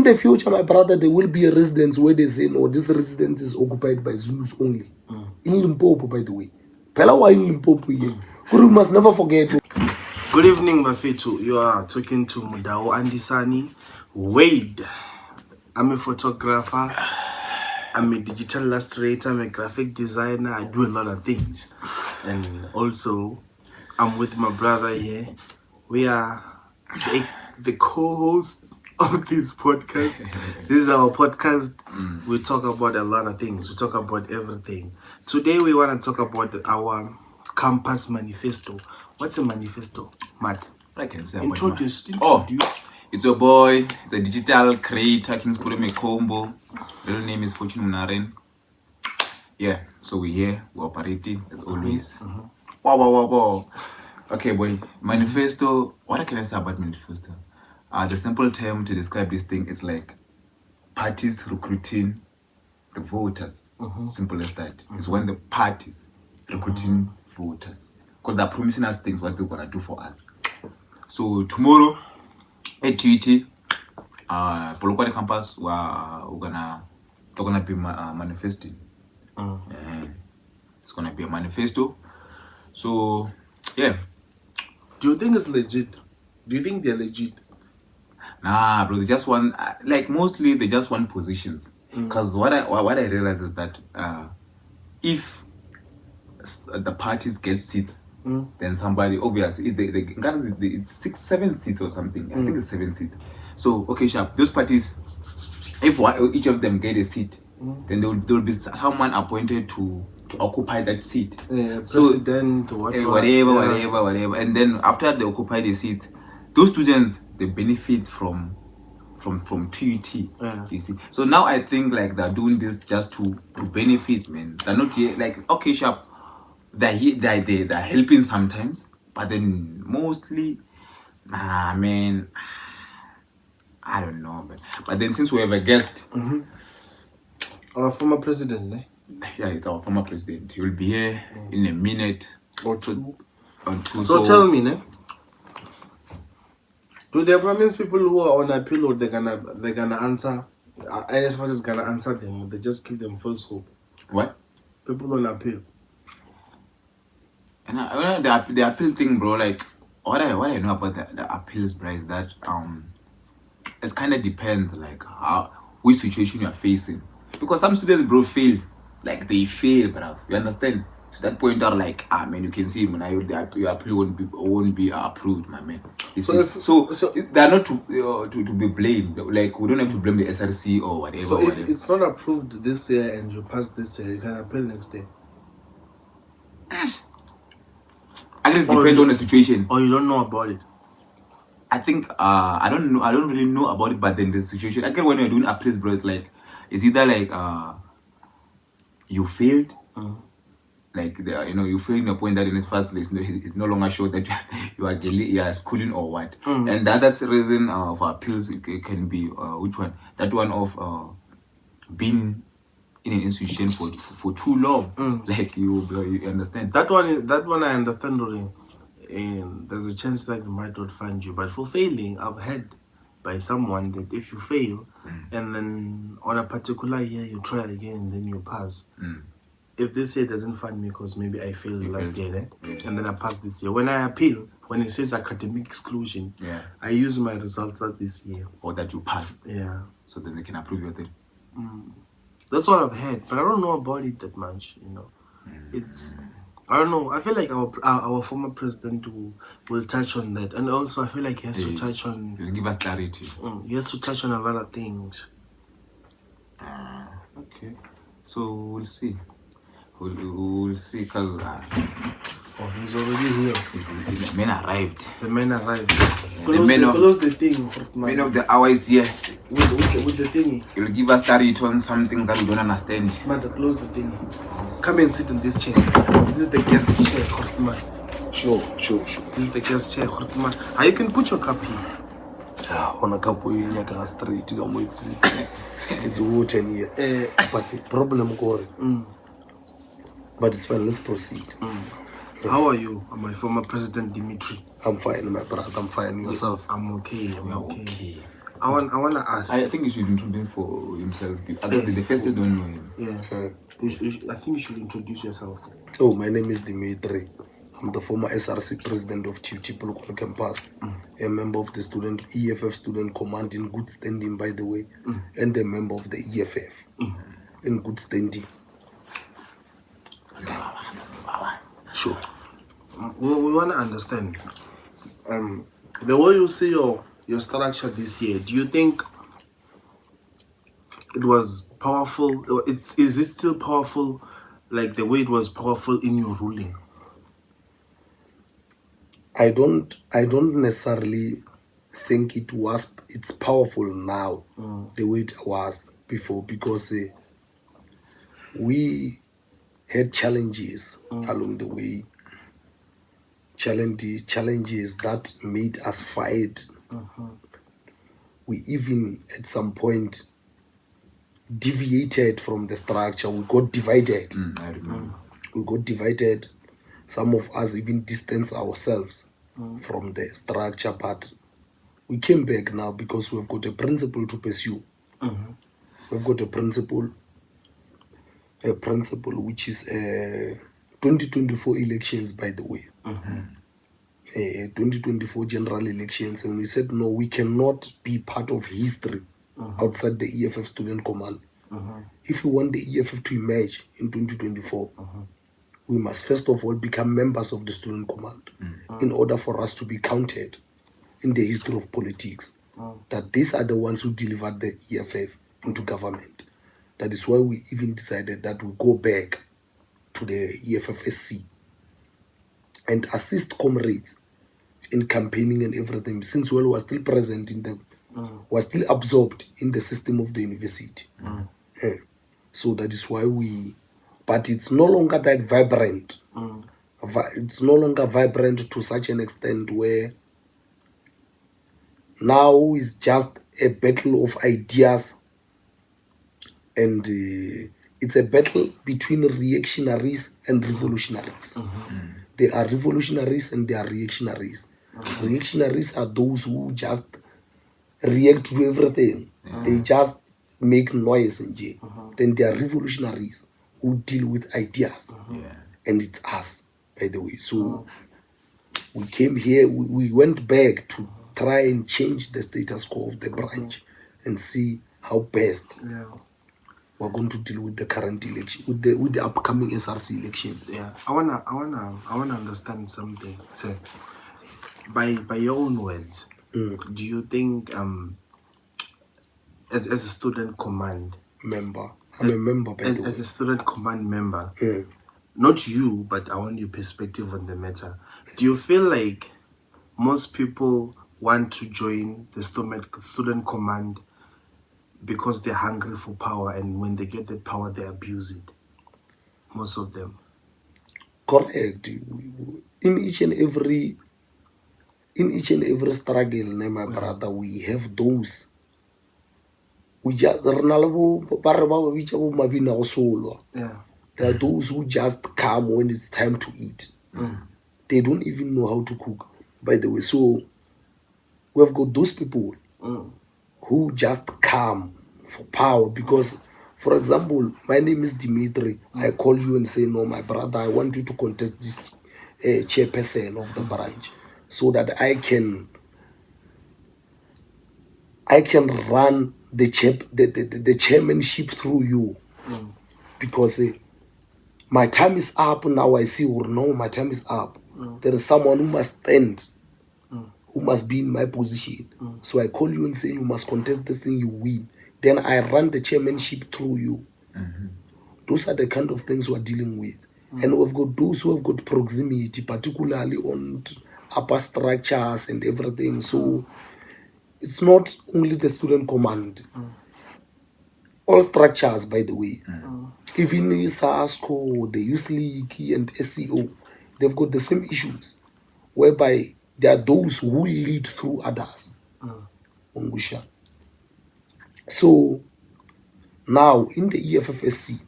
the future, my brother, there will be a residence where they say, no, this residence is occupied by Zulus only. In Limpopo, by the way. Pelawa in Limpopo here. We must never forget. Good evening, Mafetu. You are talking to Mudao Andisani Wade. I'm a photographer. I'm a digital illustrator. I'm a graphic designer. I do a lot of things. And also, I'm with my brother here. We are the co-hosts of this podcast. This is our podcast. We talk about a lot of things. We talk about everything. Today, we want to talk about our campus manifesto. What's a manifesto, Matt? I can say Introduce. It's your boy. It's a digital creator. King's put him a combo. Real name is Fortune Munaren. Yeah, so we're here. We're operating as always. Wow. Okay, boy. Manifesto. What can I say about manifesto? The simple term to describe this thing is like parties recruiting the voters. Simple as that. It's when the parties recruiting voters. Because they're promising us things, what they're going to do for us. So tomorrow at TUT, Polokwane campus, they're gonna be manifesting. It's gonna be a manifesto. So yeah. Do you think it's legit? Do you think they're legit? Nah, bro. They just want mostly they just want positions. Because what I realize is that if the parties get seats, then somebody obviously it's 6-7 seats or something. I think it's 7 seats. So okay, sharp. Those parties, if each of them get a seat, then there will be someone appointed to occupy that seat. President, whatever. And then after they occupy the seat, those students they benefit from TUT. You see. So now I think like they're doing this just to benefit, man. They're not here, like okay, sharp. They're helping sometimes, but then mostly, man, I don't know, but then since we have a guest, our former president, eh? Yeah, it's our former president. He will be here in a minute or two. So tell me, ne? Do they promise people who are on appeal or they're gonna answer? ISFS is gonna answer them, or they just give them false hope? What? People on appeal. And the appeal thing, bro, like what I know about the appeals, bro, is that it kind of depends like which situation you are facing, because some students, bro, fail, like they fail, bro. You understand? To that point, are like, man, you can see when your appeal won't be approved, my man. So they are not to be blamed. Like we don't have to blame the SRC or whatever. So if it's not approved this year and you pass this year, you can appeal next year. I guess it depends on the situation. Or you don't know about it. I think I don't know. I don't really know about it, but then the situation. I guess when you're doing appeals, bro, it's either like you failed, like you failed in the point that in the first place it no longer showed that you are schooling or what. And that's the reason for appeals. It can be which one? That one of being in an institution for too long. Like you understand. That one I understand, Doreen. And there's a chance that you might not find you. But for failing, I've heard by someone that if you fail and then on a particular year you try again and then you pass. If this year doesn't find me because maybe I failed last year, and then I passed this year. When I appeal, when it says academic exclusion, I use my results that this year. Or that you passed. Yeah. So then they can approve your thing. That's what I've heard, but I don't know about it that much, It's, I don't know. I feel like our former president will touch on that. And also I feel like he has to touch on... He'll give us clarity. He has to touch on a lot of things. Okay. So we'll see. We'll see, because... he's already here. The men arrived. The men arrived. Close the thing. Men of the hour is here. With the thingy. You'll give us clarity on something that we don't understand. Mother, close the thingy. Come and sit in this chair. This is the guest chair, Khortman. Sure. This is the guest chair, Khortman. You can put your cup here. On a cup in your street, it's water here. But problem going. But it's fine, let's proceed. How are you, my former president Dmitri? I'm fine, my brother. I'm fine. Yourself? I'm okay. I'm okay. I wanna ask. I think he should introduce for himself. The first don't know him. Yeah. I think you should introduce yourself. Oh, my name is Dmitri. I'm the former SRC president of TUT-PLK campus, a member of the EFF student command in good standing, by the way, and a member of the EFF in good standing. Sure. We want to understand. The way you see your structure this year, do you think it was powerful? Is it still powerful, like the way it was powerful in your ruling? I don't necessarily think it's powerful now the way it was before, because we had challenges along the way, challenges that made us fight. We even at some point deviated from the structure. We got divided. I remember. We got divided. Some of us even distanced ourselves from the structure, but we came back now because we've got a principle to pursue. We've got a principle which is 2024 elections, by the way. 2024 general elections, and we said no, we cannot be part of history outside the EFF student command. If we want the EFF to emerge in 2024, we must first of all become members of the student command in order for us to be counted in the history of politics, that these are the ones who delivered the EFF into government. That is why we even decided that we go back to the EFFSC and assist comrades in campaigning and everything, since we were still present in the, was still absorbed in the system of the university. So that is why but it's no longer that vibrant. It's no longer vibrant to such an extent where now it's just a battle of ideas, and it's a battle between reactionaries and revolutionaries. There are revolutionaries and there are reactionaries. Reactionaries are those who just react to everything. They just make noise in jail. Then there are revolutionaries who deal with ideas. And it's us, by the way. So we came here, we went back to try and change the status quo of the branch and see how best we're going to deal with the current election, with the upcoming SRC elections. Yeah, I wanna understand something. So, by your own words, do you think as a student command member, I'm a member, by the way. As a student command member, not you, but I want your perspective on the matter. Do you feel like most people want to join the student command because they're hungry for power, and when they get that power, they abuse it? Most of them. Correct. In each and every struggle, my brother, we have those. We just there are those who just come when it's time to eat. They don't even know how to cook, by the way. So we've got those people who just come for power because, for example, my name is Dmitri. I call you and say, no, my brother, I want you to contest this chairperson of the branch so that I can run the chairmanship through you. Because my time is up now. I see, or no, my time is up. There is someone who must stand, who must be in my position. So I call you and say, you must contest this thing, you win. Then I run the chairmanship through you. Those are the kind of things we're dealing with. And we've got those who have got proximity, particularly on upper structures and everything. So it's not only the student command. All structures, by the way. Even SASCO, the Youth League and SCO, they've got the same issues, whereby there are those who lead through others. So now in the EFFSC,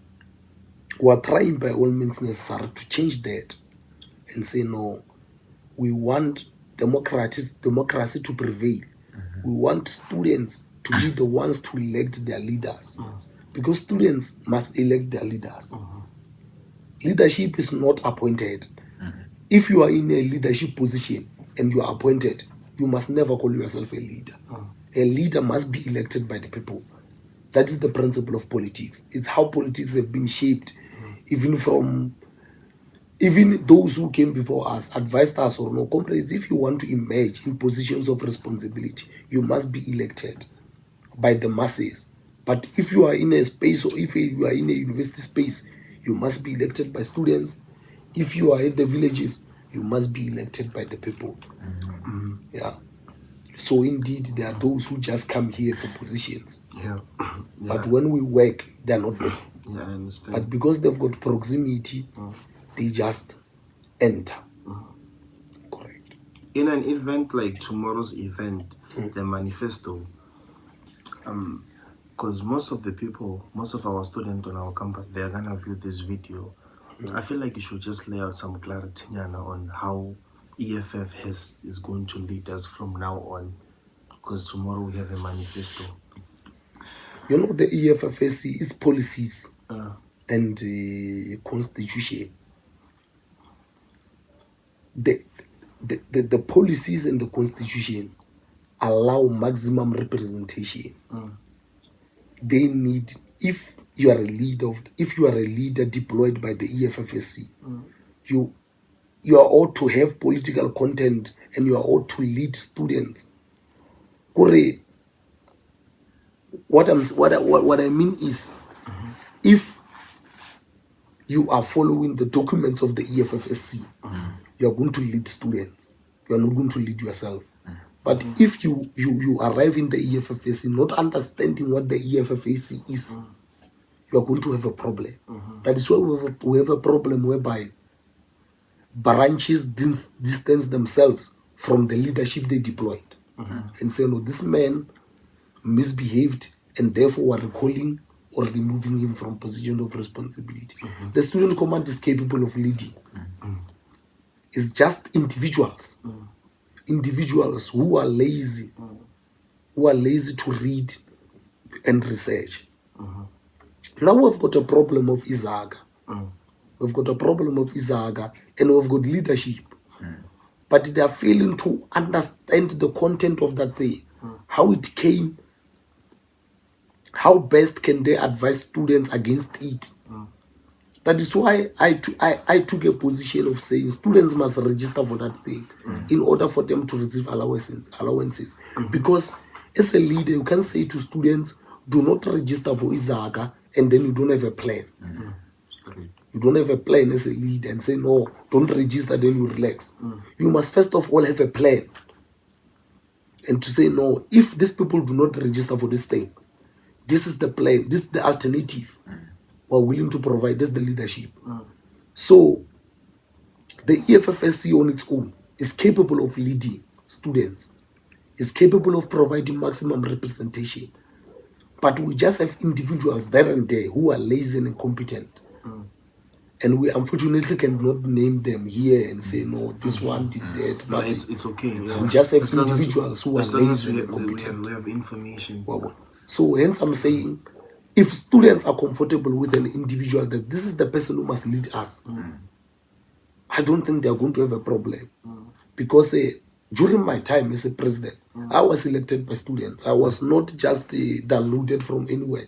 we are trying by all means necessary to change that and say, no, we want democracy to prevail. We want students to be the ones to elect their leaders, because students must elect their leaders. Leadership is not appointed. If you are in a leadership position and you are appointed, you must never call yourself a leader. A leader must be elected by the people. That is the principle of politics. It's how politics have been shaped, even those who came before us advised us, or no, comrades, if you want to emerge in positions of responsibility, you must be elected by the masses. But if you are in a space, or if you are in a university space, you must be elected by students. If you are in the villages, you must be elected by the people. Yeah. So indeed, there are those who just come here for positions. Yeah. But when we work, they're not there. Yeah, I understand. But because they've got proximity, they just enter. Correct. In an event like tomorrow's event, the manifesto, because most of our students on our campus, they are gonna view this video. I feel like you should just lay out some clarity, Nyana, on how EFF is going to lead us from now on, because tomorrow we have a manifesto. You know, the EFFSC, its policies and constitution. The policies and the constitutions allow maximum representation. They need, if you are a leader deployed by the EFFSC, you are ought to have political content and you are ought to lead students. What I mean is, if you are following the documents of the EFFSC, you are going to lead students. You are not going to lead yourself. But if you arrive in the EFFSC not understanding what the EFFSC is, you are going to have a problem. That is why we have a problem whereby branches distance themselves from the leadership they deployed and say, no, this man misbehaved and therefore we're recalling or removing him from position of responsibility. The student command is capable of leading. It's just individuals who are lazy to read and research. Now we've got a problem of eZaga. We've got a problem of eZaga and we've got leadership. But they are failing to understand the content of that thing, how it came, how best can they advise students against it. That is why I took a position of saying students must register for that thing in order for them to receive allowances. Because as a leader, you can say to students, do not register for eZaga, and then you don't have a plan. You don't have a plan as a leader and say, no, don't register, then you relax. You must first of all have a plan. And to say, no, if these people do not register for this thing, this is the plan, this is the alternative we're willing to provide, this is the leadership. So the EFFSC on its own is capable of leading students, is capable of providing maximum representation. But we just have individuals there and there who are lazy and incompetent. And we unfortunately cannot name them here and say, no, this one did that. No, But it's okay. we just have individuals who are as long as lazy we and incompetent. have information. So hence I'm saying, if students are comfortable with an individual that this is the person who must lead us, I don't think they are going to have a problem. Because during my time as a president, I was elected by students. I was not just downloaded from anywhere.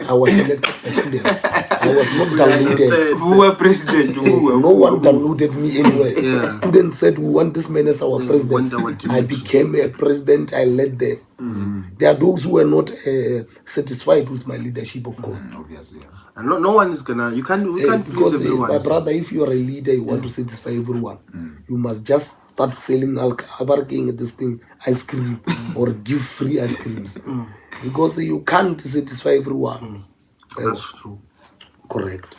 I was elected by students. I was not downloaded. Who were president? No one downloaded me anywhere. Yeah. Students said, we want this man as our president. I became a president. I led there. There are those who are not satisfied with my leadership, of course. Obviously, yeah. And no one is gonna. We can't please Because everyone. my brother, if you are a leader, you want to satisfy everyone. You must just start selling this thing, ice cream, or give free ice creams. Because you can't satisfy everyone. That's true. Correct.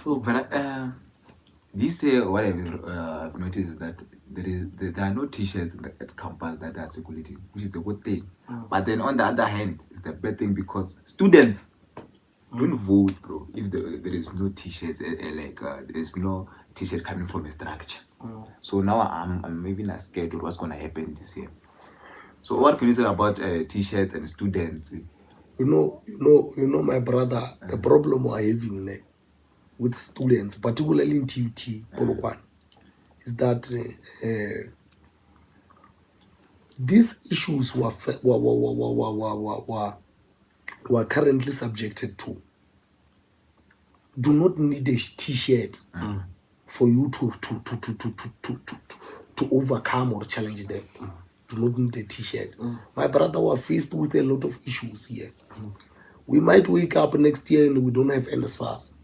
So, but this what I've noticed is that there are no T-shirts at campus that are circulating, which is a good thing. But then on the other hand, it's the bad thing because students don't vote, bro. If there is no T-shirts, there is no T-shirt coming from a structure. So now I'm maybe not scared of what's gonna happen this year. So what can you say about T-shirts and students? You know, my brother, the problem we're having with students, particularly in TUT-PLK, is that these issues were currently subjected to do not need a T-shirt for you to overcome or challenge them. Do not need a T-shirt. My brother was faced with a lot of issues here. We might wake up next year and we don't have NSFAS.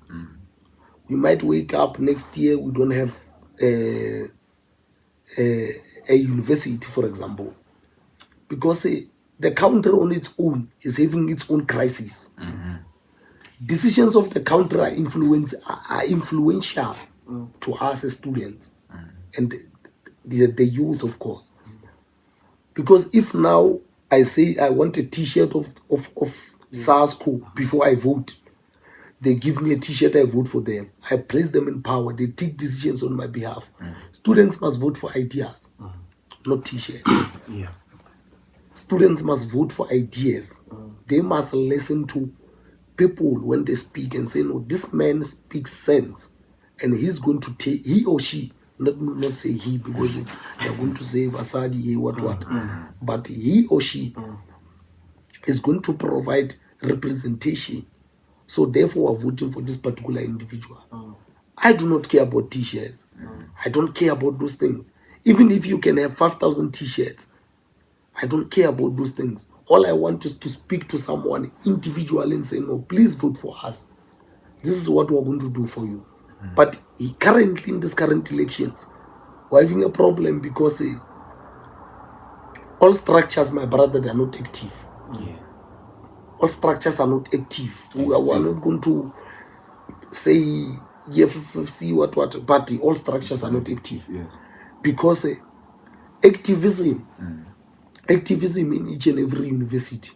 We might wake up next year, we don't have a university, for example. Because the country on its own is having its own crisis. Decisions of the country are influential to us as students and the youth, of course. Because if now I say I want a T-shirt of SARS-CoV before I vote, they give me a T-shirt, I vote for them. I place them in power. They take decisions on my behalf. Students must vote for ideas, not T-shirts. Yeah. Students must vote for ideas. They must listen to people when they speak and say, no, this man speaks sense. And he's going to take, he or she, not say he, because they're going to say Vasadi, what. But he or she is going to provide representation. So therefore, we're voting for this particular individual. I do not care about T-shirts. I don't care about those things. Even if you can have 5,000 T-shirts, I don't care about those things. All I want is to speak to someone individually and say, no, please vote for us. This is what we're going to do for you. But currently, in these current elections, we're having a problem because all structures, my brother, they are not active. All structures are not active. We are not going to say FFC, what, but all structures are not active. Because activism in each and every university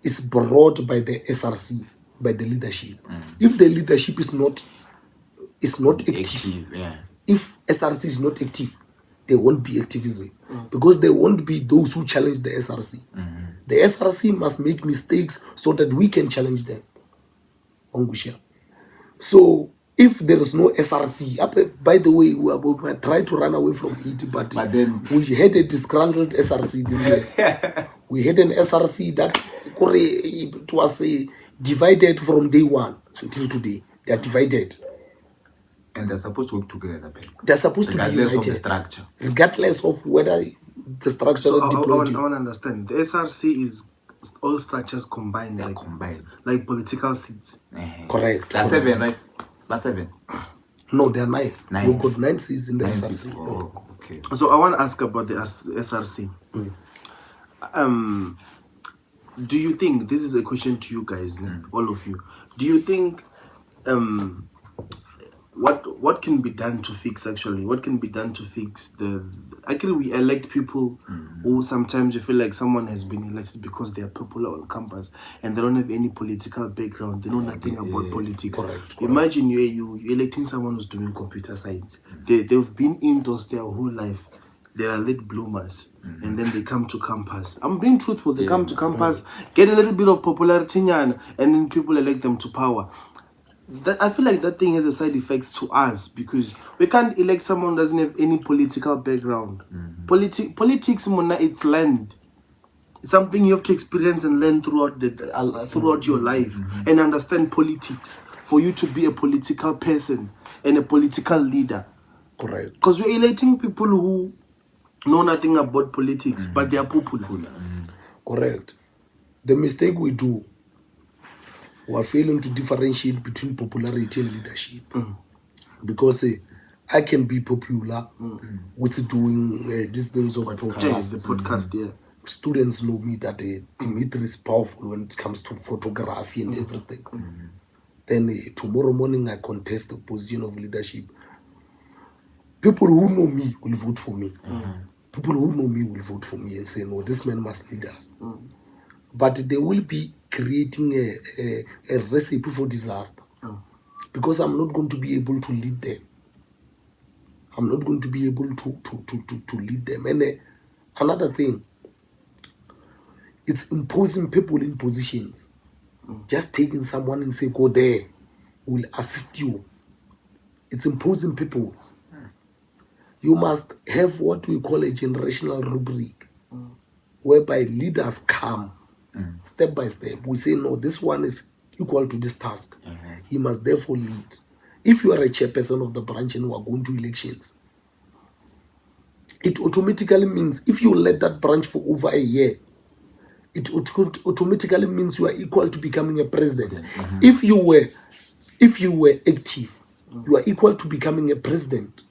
is brought by the SRC, by the leadership. If the leadership is not active, if SRC is not active, there won't be activism. Because there won't be those who challenge the SRC. The SRC must make mistakes so that we can challenge them. So if there is no SRC, by the way, we might try to run away from it, but then we had a disgruntled SRC this year. We had an SRC that it was divided from day one until today. They are divided. And they're supposed to work together. They're supposed to be united. Regardless of the structure. Regardless of whether the structure so is deployed. I want to understand. The SRC is all structures combined. They're combined. Like political seats. Correct. There are 7, right? There are 7. No, there are 9. 9. We've got 9 seats in the 9 SRC. seats. Oh, okay. So I want to ask about the SRC. Do you think, this is a question to you guys, all of you, do you think what can be done to fix, actually, what can be done to fix actually we elect people who sometimes you feel like someone has been elected because they are popular on campus and they don't have any political background, they know nothing about politics. Correct. Imagine you electing someone who's doing computer science. They've been indoors their whole life. They are late bloomers, and then they come to campus. I'm being truthful. They come to campus, get a little bit of popularity, and then people elect them to power. I feel like that thing has a side effects to us because we can't elect someone who doesn't have any political background. Politics, it's learned. It's something you have to experience and learn throughout your life and understand politics for you to be a political person and a political leader. Correct. Because we're electing people who know nothing about politics, but they are popular. Correct. The mistake we do, we are failing to differentiate between popularity and leadership. Because I can be popular with doing these things of podcasts. The podcast, yeah. Students know me that Dmitri is powerful when it comes to photography and everything. Then tomorrow morning I contest the position of leadership. People who know me will vote for me. People who know me will vote for me and say, no, this man must lead us. But they will be creating a recipe for disaster. Because I'm not going to be able to lead them. I'm not going to be able to lead them. And Another thing, it's imposing people in positions. Just taking someone and say, go there, will assist you. It's imposing people. You must have what we call a generational rubric, whereby leaders come step by step. We say, no, this one is equal to this task. He must therefore lead. If you are a chairperson of the branch and we are going to elections, it automatically means if you led that branch for over a year, it automatically means you are equal to becoming a president. If you were active, you are equal to becoming a president,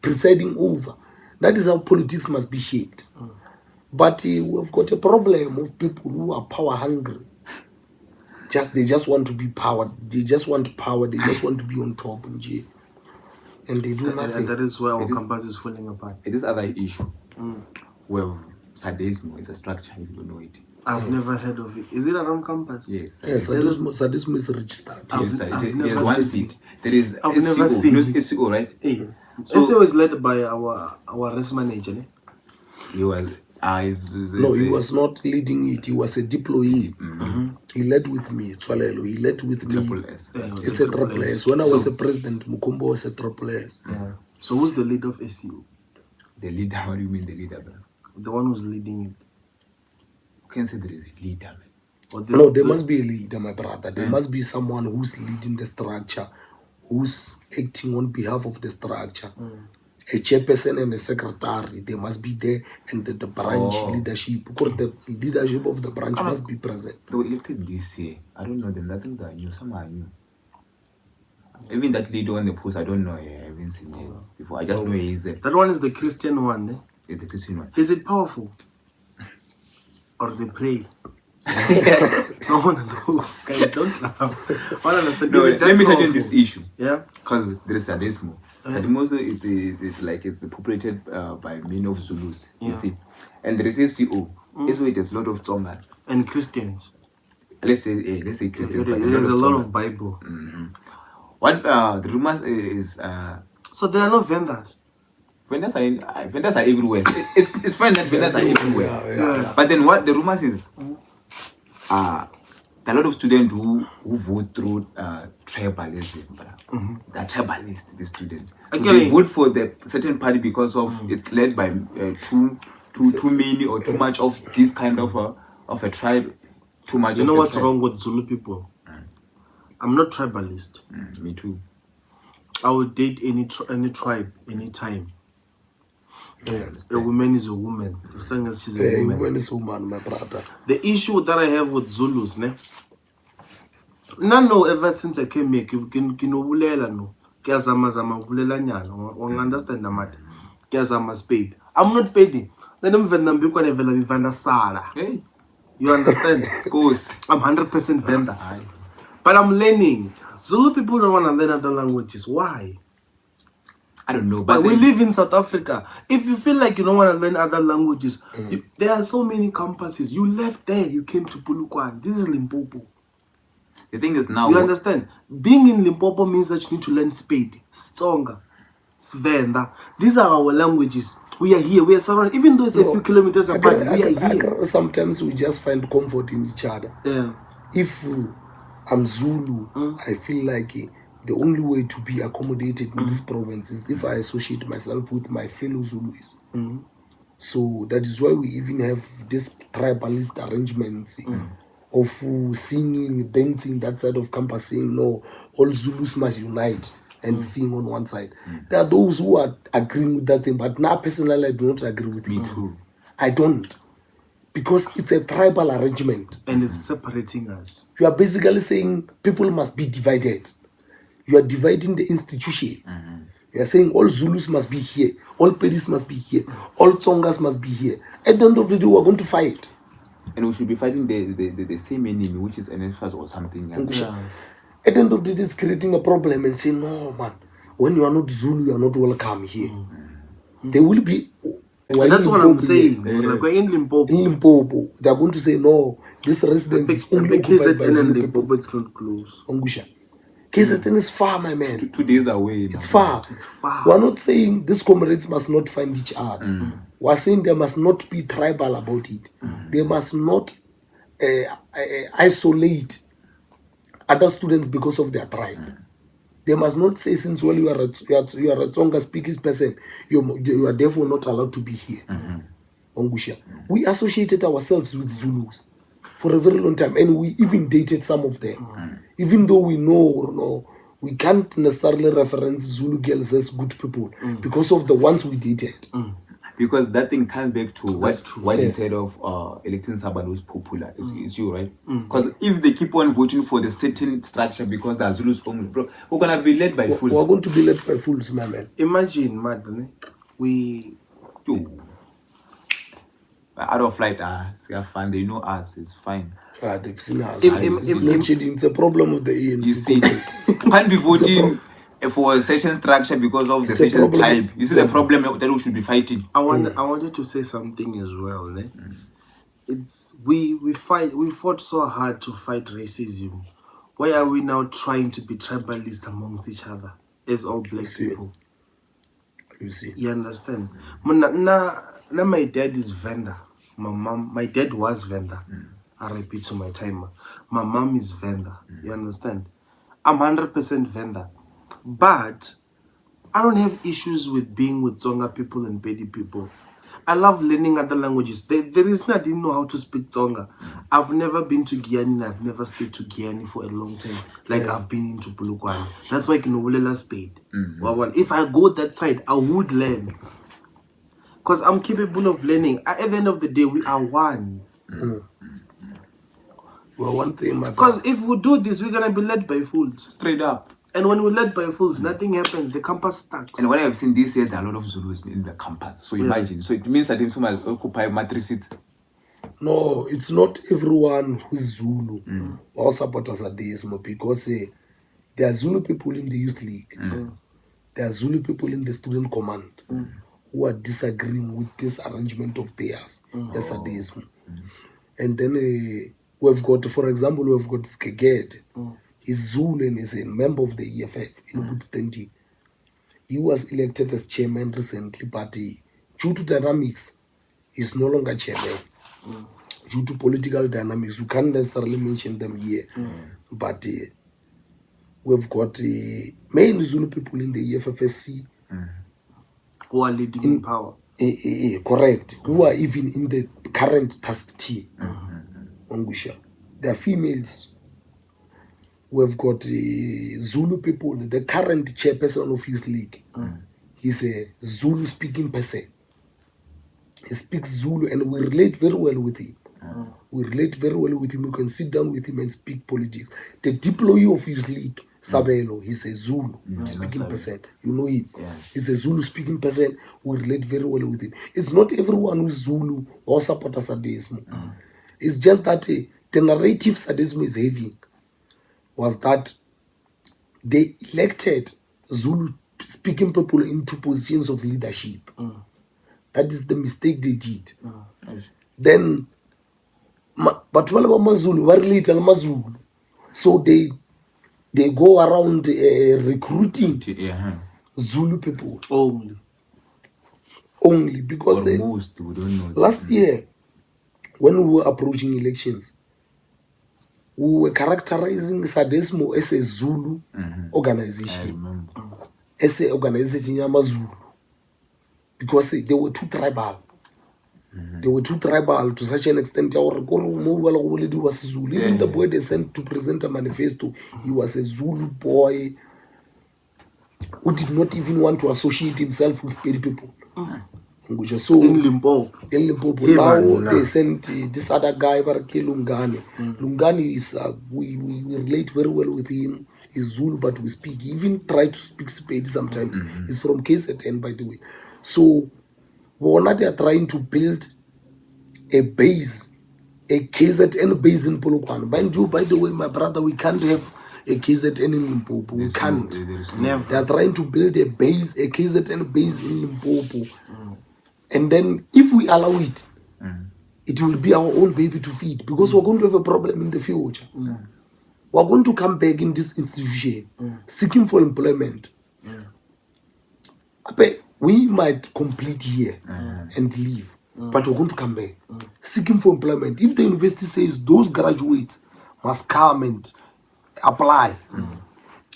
presiding over. That is how politics must be shaped. But we've got a problem of people who are power hungry. They just want to be powered. They just want power. They just want to be on top and they do nothing. And that is where our campus is falling apart. It is other issue. Well, sadism is a structure, if you don't know it. I've never heard of it. Is it around campus? Yes. Sadism is registered. Yes, I've there's never one seen seat. There is I've never seen SCO. There's SCO, right? So SCO is led by our risk manager. Eh? He was. No, he was not leading it. He was a deployee. He led with me. He led with me. Triple S. It's a triple S. When I was a president, Mukumbo was a triple S. Yeah. So who's the leader of SCO? The leader? What do you mean the leader, bro? The one who's leading it. You can say there is a leader, man. No, there must be a leader, my brother. There must be someone who's leading the structure, who's acting on behalf of the structure. A chairperson and a secretary, they must be there, and the branch leadership, because the leadership of the branch must be present. They were elected this year. I don't know them. I think they knew. Some are new. Even that leader on the post, I don't know. I haven't seen him before. I just know he is there. That one is the Christian one. Eh? It's the Christian one. Is it powerful? Or they pray? No one knows. Guys, don't laugh. I understand. No, let me touch on this issue. Yeah. Because there is sadism. Sadism is like it's populated by many of Zulus. You see, and there is SCO. SCO it has a lot of Tsongas and Christians. Let's say Christians. There's a lot of Bible. What the rumors is so there are no vendors. Vendors are everywhere. It's fine that vendors are everywhere. Yeah. But then what the rumors is, there are a lot of students who vote through tribalism. They're tribalist, the student. So they vote for the certain party because of it's led by too many or too much of this kind of a tribe. Too much. You know what's wrong with Zulu people? I'm not tribalist. Me too. I would date any tribe, anytime. Yeah. A woman is a woman. As long as she's a woman. Woman is a woman, my brother. The issue that I have with Zulus, no, ever since I came here, no. Understand the paid. I'm not paid. Then Hey. you understand? Of course. I'm 100% vendor. But I'm learning. Zulu people don't want to learn other languages. Why? I don't know. But we live in South Africa. If you feel like you don't want to learn other languages, there are so many campuses. You left there, you came to Polokwane. This is Limpopo. The thing is now. You understand? Being in Limpopo means that you need to learn Spade, Tsonga, Svenda. These are our languages. We are here. We are surrounded. Even though it's a few kilometers apart, we are here. Sometimes we just find comfort in each other. Yeah. If I'm Zulu, I feel like the only way to be accommodated in this province is if I associate myself with my fellow Zulus. So that is why we even have this tribalist arrangements of singing, dancing that side of campus, saying no, all Zulus must unite and sing on one side. There are those who are agreeing with that thing, but now personally I do not agree with it. Me too. I don't. Because it's a tribal arrangement. And it's separating us. You are basically saying people must be divided. You are dividing the institution. You are saying all Zulus must be here, all Pedis must be here, all Tsongas must be here. At the end of the day, we are going to fight. And we should be fighting the same enemy, which is NFS or something else. Yeah. At the end of the day, it's creating a problem and saying, no, man, when you are not Zulu, you are not welcome here. There will be... That's what I'm saying. Like we're in Limpopo. In Limpopo, they are going to say, no, this residence is only occupied by Zulu people. Limpopo, it's not close. Ongusha. KZN is far, my man. 2 days away. It's far. It's far. We're not saying these comrades must not find each other. We're saying they must not be tribal about it. They must not isolate other students because of their tribe. They must not say, since you are a Tsonga speaking person, you are therefore not allowed to be here. Ongusha. We associated ourselves with Zulus for a very long time, and we even dated some of them. Even though we know, we can't necessarily reference Zulu girls as good people because of the ones we dated. Because that thing comes back to what he said of electing somebody who's popular. It's you, right? Because if they keep on voting for the certain structure because they're Zulus only, bro, we're going to be led by fools. We're going to be led by fools, my man. Imagine, madam, we... Out of flight, they're fine. They know us. It's fine. They've seen us. It's a problem of the ANC. You see, can't be voting for a session structure because of the session type. You see the problem that we should be fighting. I wanted to say something as well. Ne? It's we fought so hard to fight racism. Why are we now trying to be tribalist amongst each other as all black people? You see. You understand? Now my dad is Venda. My dad was Venda. I repeat to my timer. My mom is Venda. You understand? I'm 100% Venda. But I don't have issues with being with Tsonga people and Pedi people. I love learning other languages. The reason I didn't know how to speak Tsonga, I've never been to Guyana. I've never stayed to Guyana for a long time. Like I've been into Polokwane. That's why I can Ulela spade. If I go that side, I would learn. Because I'm capable of learning. At the end of the day, we are one. Well, one thing, my because if we do this, we're going to be led by fools. Straight up. And when we're led by fools, nothing happens. The campus stacks. And what I've seen this year, there are a lot of Zulus in the campus. So imagine. So it means that if someone occupy matrices. No, it's not everyone who's Zulu or supporters at DSMO because there are Zulu people in the youth league. There are Zulu people in the student command who are disagreeing with this arrangement of theirs as a DSMO. And then we've got, for example, we've got Skeged. He's Zulu and is a member of the EFF in good standing. He was elected as chairman recently, but due to dynamics, he's no longer chairman. Due to political dynamics, we can't necessarily mention them here. But we've got main Zulu people in the EFFSC who are leading in power. Correct. Who are even in the current task team. They are females. We've got Zulu people, the current chairperson of Youth League. He's a Zulu speaking person. He speaks Zulu and we relate very well with him. We relate very well with him. You can sit down with him and speak politics. The deployee of Youth League, Sabelo, he's a Zulu speaking person. You know him. He's a Zulu speaking person. We relate very well with him. It's not everyone who's Zulu or supporters Sadismo. It's just that the narrative Sadismo is having was that they elected Zulu speaking people into positions of leadership. That is the mistake they did. Then, but what about Mazulu? Very little Mazulu. So they go around recruiting Zulu people only because most we don't know. Last year, when we were approaching elections, we were characterizing Sadesmo as a Zulu organization. I remember. As an organization Yamazulu. Because they were too tribal. They were too tribal to such an extent. Even the boy they sent to present a manifesto, he was a Zulu boy who did not even want to associate himself with Pedi people. So in Limpopo. Now they sent this other guy, Lungani. Lungani is we relate very well with him. He's Zulu, but we speak. He even try to speak Sepedi sometimes. He's from KZN, by the way. So they are trying to build a base, a KZN base in Polokwane. Mind you, by the way, my brother, we can't have a KZN in Limpopo. We can't. Never. They are trying to build a base, a KZN base in Limpopo. And then if we allow it, it will be our own baby to feed because we're going to have a problem in the future. we're going to come back in this institution seeking for employment. We might complete here and leave, but we're going to come back seeking for employment. If the university says those graduates must come and apply,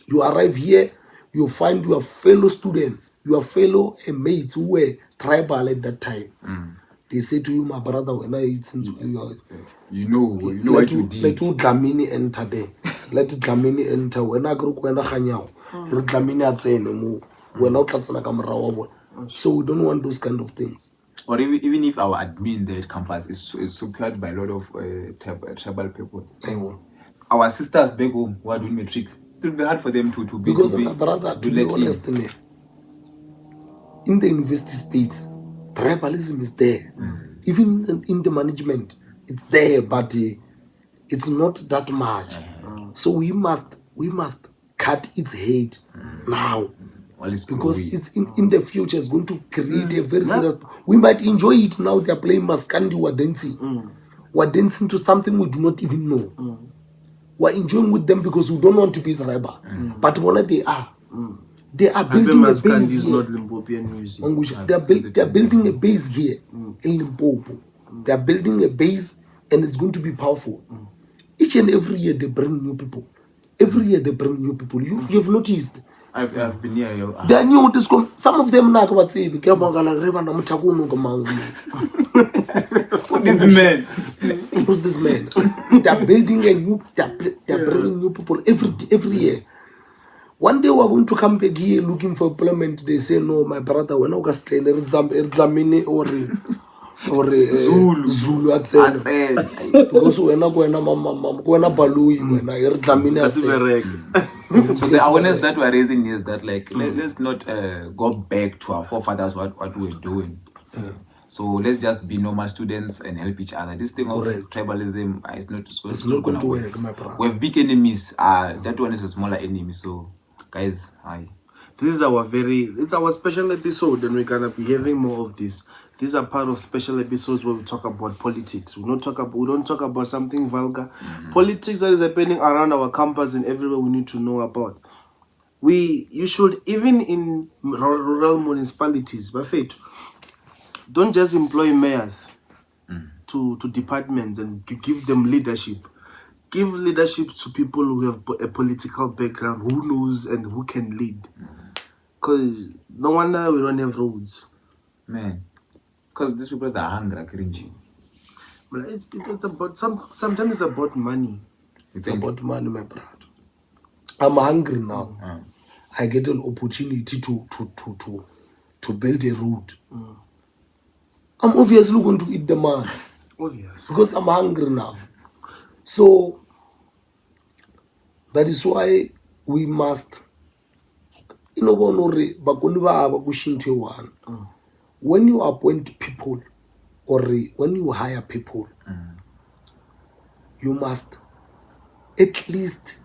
you arrive here, you find your fellow students, your fellow mates who were tribal at that time. They say to you, my brother, when I since you know what you did. Let Dlamini enter there. Let Dlamini enter. When I grow when I hanyao, Dlamini at say no more. When I catch na camera. So we don't want those kind of things. Or even if our admin there at campus is secured by a lot of tribal people. Our sisters back home who are doing matric, it will be hard for them to be. Because my brother, to be honest, in the university space, tribalism is there. Even in the management, it's there, but it's not that much. So we must cut its head now. Because it's in the future, it's going to create a very serious. We might enjoy it now. They are playing Maskandi, we're dancing. We're dancing to something we do not even know. We're enjoying with them because we don't want to be tribal. But what they are building a base is here. not Limpopian music. They are building a base here in Limpopo. They are building a base and it's going to be powerful. Each and every year they bring new people. Every year they bring new people. You've noticed. I've been here. They are new. Some of them now what say? Who's this man? Who's this man? They are building a new. They are bringing new people every year. One day we're going to come back here looking for employment. They say no, my brother, we're not going to stay in Zamini or Zulu at because we're not going to Balui when I Zamini. So the awareness that we're raising is that let's not go back to our forefathers what we were doing. So let's just be normal students and help each other. This thing of tribalism it's not going to work, my brother. We have big enemies. That one is a smaller enemy. So guys, hi. This is it's our special episode, and we're gonna be having more of this. These are part of special episodes where we talk about politics. We don't talk about something vulgar. Politics that is happening around our campus and everywhere we need to know about. You should, even in rural municipalities, Buffett, don't just employ mayors to departments and give them leadership. Give leadership to people who have a political background, who knows and who can lead. Because no wonder we don't have roads. Man, because these people are hungry, cringy. But it's about sometimes it's about money. It's about money, my brother. I'm hungry now. I get an opportunity to build a road. I'm obviously going to eat the man. Obvious. Because I'm hungry now. So that is why we must, when you appoint people or when you hire people, you must at least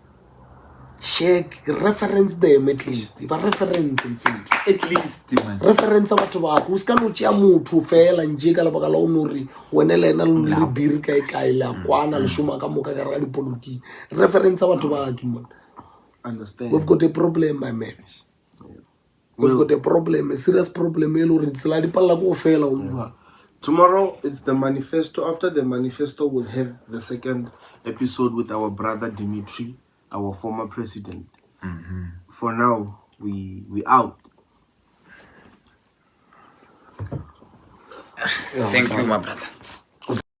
reference them at least. But reference in field. At least, man. Reference about work. Who's can to fail and jiggle about a lonely when Elena Birka Kaila, Kwana, Shumaka Moka Politi. Reference about work, man. Understand. We've got a problem, my man. We've got a problem, a serious problem. Tomorrow it's the manifesto. After the manifesto, we'll have the second episode with our brother Dmitri, our former president. For now, we out. Thank you, my brother.